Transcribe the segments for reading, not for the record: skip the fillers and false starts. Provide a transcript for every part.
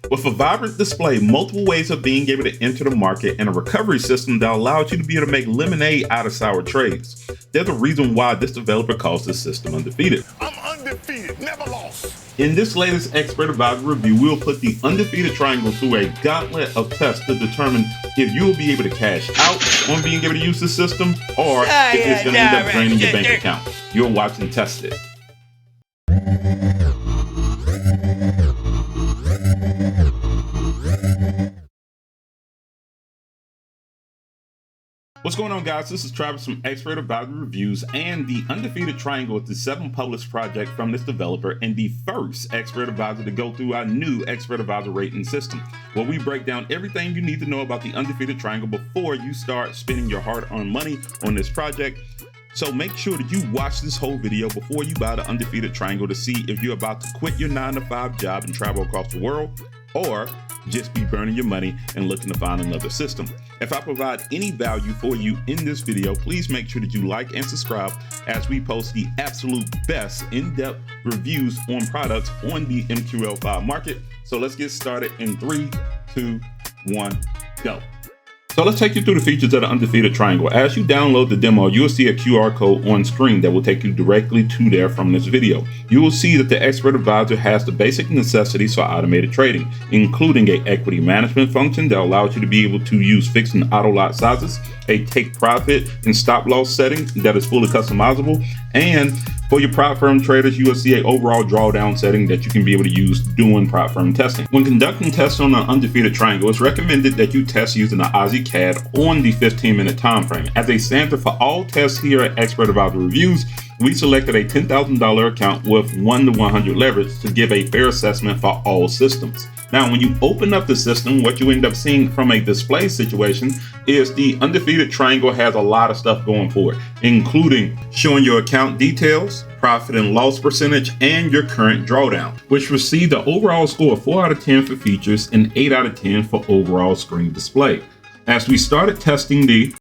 With a vibrant display, multiple ways of being able to enter the market, and a recovery system that allows you to be able to make lemonade out of sour trades, there's a reason why this developer calls this system undefeated. I'm undefeated, never lost. In this latest expert advisor review, we'll put the Undefeated Triangle through a gauntlet of tests to determine if you will be able to cash out on being able to use the system, or if it's going to end up draining your bank account. You're watching Tested. What's going on, guys? This is Travis from Expert Advisor Reviews, and the Undefeated Triangle is the 7th published project from this developer and the first expert advisor to go through our new expert advisor rating system, where we break down everything you need to know about the Undefeated Triangle before you start spending your hard-earned money on this project. So make sure that you watch this whole video before you buy the Undefeated Triangle to see if you're about to quit your 9-to-5 job and travel across the world, or just be burning your money and looking to find another system. If I provide any value for you in this video, please make sure that you like and subscribe as we post the absolute best in-depth reviews on products on the MQL5 market. So let's get started in 3, 2, 1, go. So let's take you through the features of the Undefeated Triangle. As you download the demo, you will see a QR code on screen that will take you directly to there from this video. You will see that the Expert Advisor has the basic necessities for automated trading, including an equity management function that allows you to be able to use fixed and auto lot sizes, a take profit and stop loss setting that is fully customizable, and for your prop firm traders, you will see an overall drawdown setting that you can be able to use doing prop firm testing. When conducting tests on the Undefeated Triangle, it's recommended that you test using the Aussie CAD on the 15-minute time frame. As a standard for all tests here at Expert Advisor Reviews, we selected a $10,000 account with 1 to 100 leverage to give a fair assessment for all systems. Now, when you open up the system, what you end up seeing from a display situation is the Undefeated Triangle has a lot of stuff going for it, including showing your account details, profit and loss percentage, and your current drawdown, which received an overall score of 4 out of 10 for features and 8 out of 10 for overall screen display. As we started testing the...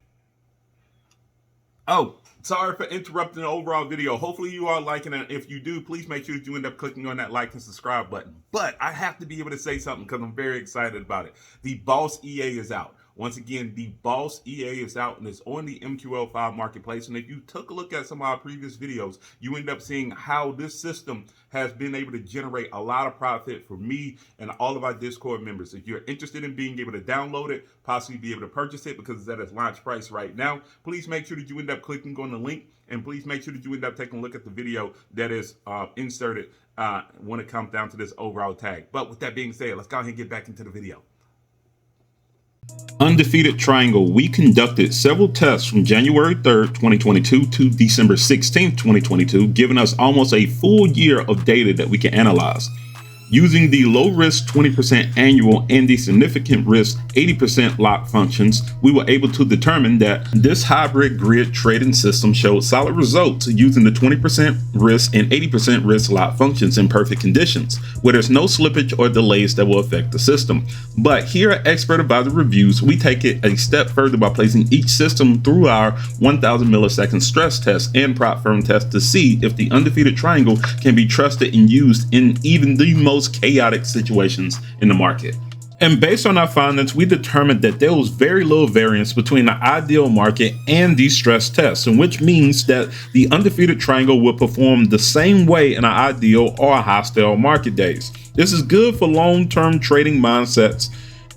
Sorry for interrupting the overall video. Hopefully you are liking it. If you do, please make sure that you end up clicking on that like and subscribe button. But I have to be able to say something because I'm very excited about it. The Boss EA is out. Once again, the Boss EA is out and it's on the MQL5 marketplace. And if you took a look at some of our previous videos, you end up seeing how this system has been able to generate a lot of profit for me and all of our Discord members. If you're interested in being able to download it, possibly be able to purchase it because it's at its launch price right now, please make sure that you end up clicking on the link, and please make sure that you end up taking a look at the video that is inserted when it comes down to this overall tag. But with that being said, let's go ahead and get back into the video. Undefeated Triangle. We conducted several tests from January 3rd, 2022 to December 16th, 2022, giving us almost a full year of data that we can analyze. Using the low risk 20% annual and the significant risk 80% lock functions, we were able to determine that this hybrid grid trading system showed solid results using the 20% risk and 80% risk lock functions in perfect conditions, where there's no slippage or delays that will affect the system. But here at Expert Advisor Reviews, we take it a step further by placing each system through our 1000 millisecond stress test and prop firm test to see if the Undefeated Triangle can be trusted and used in even the most chaotic situations in the market. And based on our findings, we determined that there was very little variance between the ideal market and the stress test, and which means that the Undefeated Triangle will perform the same way in an ideal or a hostile market days. This is good for long-term trading mindsets,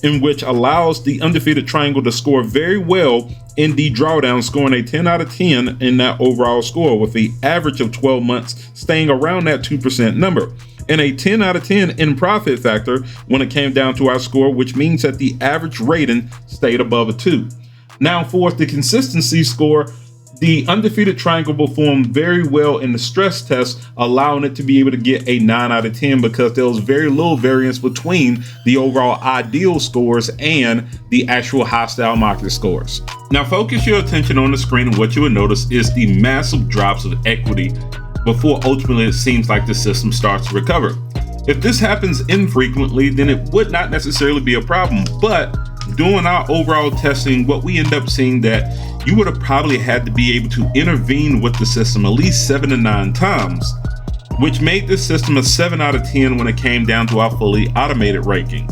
in which allows the Undefeated Triangle to score very well in the drawdown, scoring a 10 out of 10 in that overall score, with the average of 12 months staying around that 2% number, and a 10 out of 10 in profit factor when it came down to our score, which means that the average rating stayed above a 2. Now, for the consistency score, the Undefeated Triangle performed very well in the stress test, allowing it to be able to get a 9 out of 10 because there was very little variance between the overall ideal scores and the actual hostile market scores. Now focus your attention on the screen, and what you will notice is the massive drops of equity before ultimately it seems like the system starts to recover. If this happens infrequently, then it would not necessarily be a problem, but doing our overall testing, what we end up seeing that you would have probably had to be able to intervene with the system at least 7 to 9 times which made this system a 7 out of 10 when it came down to our fully automated ranking.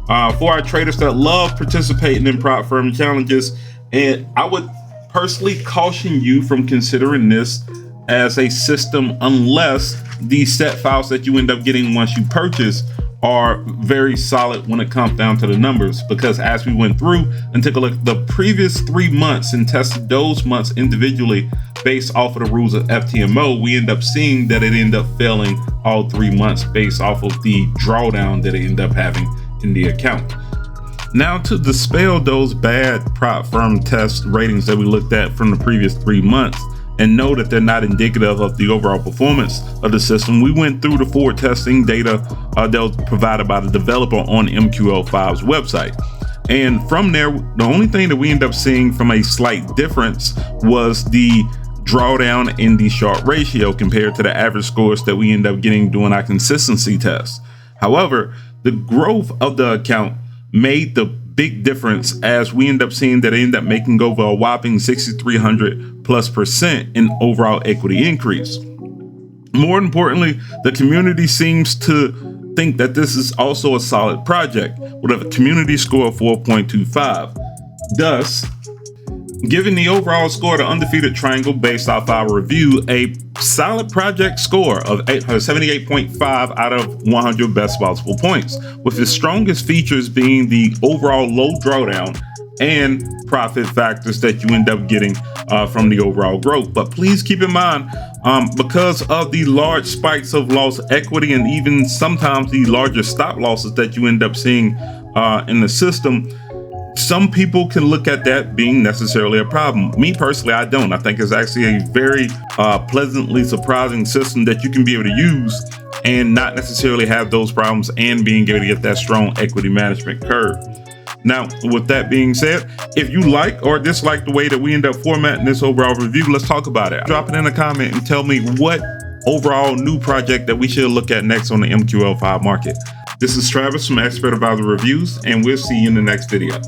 For our traders that love participating in prop firm challenges, and I would personally caution you from considering this as a system unless the set files that you end up getting once you purchase are very solid when it comes down to the numbers, because as we went through and took a look at the previous 3 months and tested those months individually based off of the rules of FTMO, we end up seeing that it ended up failing all 3 months based off of the drawdown that it ended up having in the account. Now, to dispel those bad prop firm test ratings that we looked at from the previous 3 months and know that they're not indicative of the overall performance of the system, we went through the forward testing data that was provided by the developer on MQL5's website. And from there, the only thing that we end up seeing from a slight difference was the drawdown in the short ratio compared to the average scores that we end up getting doing our consistency test. However, the growth of the account made the big difference, as we end up seeing that it ended up making over a whopping 6,300+% in overall equity increase. More importantly, the community seems to think that this is also a solid project with a community score of 4.25. Thus, giving the overall score to Undefeated Triangle based off our review a solid project score of 78.5 out of 100 best possible points, with the strongest features being the overall low drawdown and profit factors that you end up getting from the overall growth. But please keep in mind, because of the large spikes of lost equity and even sometimes the larger stop losses that you end up seeing in the system, some people can look at that being necessarily a problem. Me personally, I don't. I think it's actually a very pleasantly surprising system that you can be able to use and not necessarily have those problems and being able to get that strong equity management curve. Now, with that being said, if you like or dislike the way that we end up formatting this overall review, let's talk about it. Drop it in a comment and tell me what overall new project that we should look at next on the MQL5 market. This is Travis from Expert Advisor Reviews, and we'll see you in the next video.